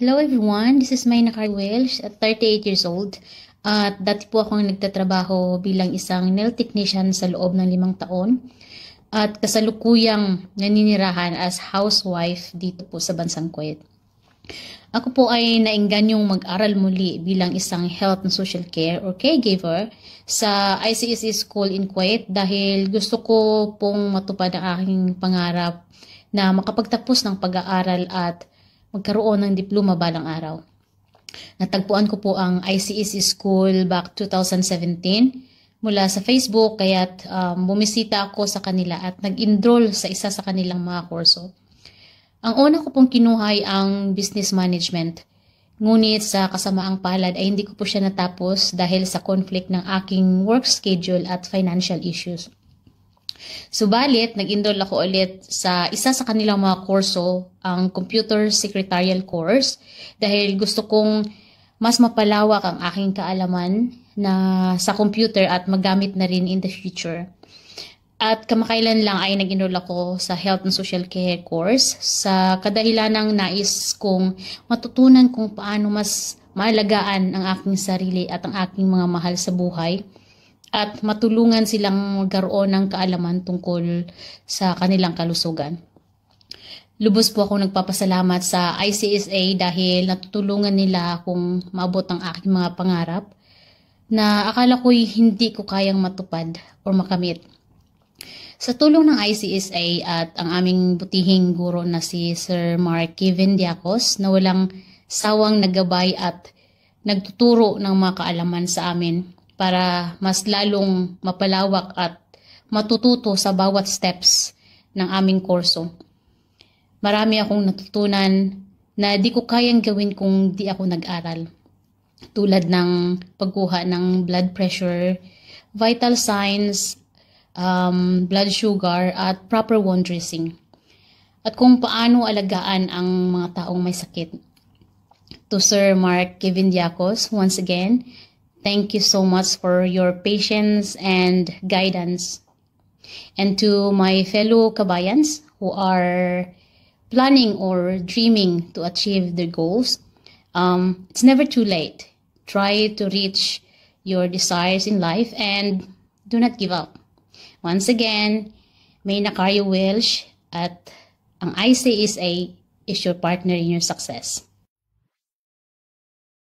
Hello everyone, this is Mayna Carwelsh at 38 years old. At dati po akong nagtatrabaho bilang isang nail technician sa loob ng 5 taon. At kasalukuyang naninirahan as housewife dito po sa bansang Kuwait. Ako po ay naingganyong mag-aral muli bilang isang health and social care or caregiver sa ICSE School in Kuwait dahil gusto ko pong matupad ang aking pangarap na makapagtapos ng pag-aaral at magkaroon ng diploma balang araw. Natagpuan ko po ang ICSE School back 2017 mula sa Facebook kaya't bumisita ako sa kanila at nag-enroll sa isa sa kanilang mga kurso. Ang una ko pong kinuha ay ang business management. Ngunit sa kasamaang palad ay hindi ko po siya natapos dahil sa conflict ng aking work schedule at financial issues. Subalit, nag-enroll ako ulit sa isa sa kanilang mga kurso, ang Computer Secretarial Course, dahil gusto kong mas mapalawak ang aking kaalaman na sa computer at magamit na rin in the future. At kamakailan lang ay nag-enroll ako sa Health and Social Care Course sa kadahilanang nais kong matutunan kung paano mas maalagaan ang aking sarili at ang aking mga mahal sa buhay at matulungan silang magkaroon ng kaalaman tungkol sa kanilang kalusugan. Lubos po ako nagpapasalamat sa ICSA dahil natutulungan nila akong maabot ang aking mga pangarap na akala ko'y hindi ko kayang matupad o makamit. Sa tulong ng ICSA at ang aming butihing guro na si Sir Mark Kevin Diacos na walang sawang naggabay at nagtuturo ng mga kaalaman sa amin para mas lalong mapalawak at matututo sa bawat steps ng aming kurso. Marami akong natutunan na di ko kayang gawin kung di ako nag-aral. Tulad ng pagkuha ng blood pressure, vital signs, blood sugar, at proper wound dressing. At kung paano alagaan ang mga taong may sakit. To Sir Mark Kevin Diacos, once again, thank you so much for your patience and guidance. And to my fellow kabayans who are planning or dreaming to achieve their goals, it's never too late. Try to reach your desires in life and do not give up. Once again, Mayna Carwelsh at ang ICSA is your partner in your success.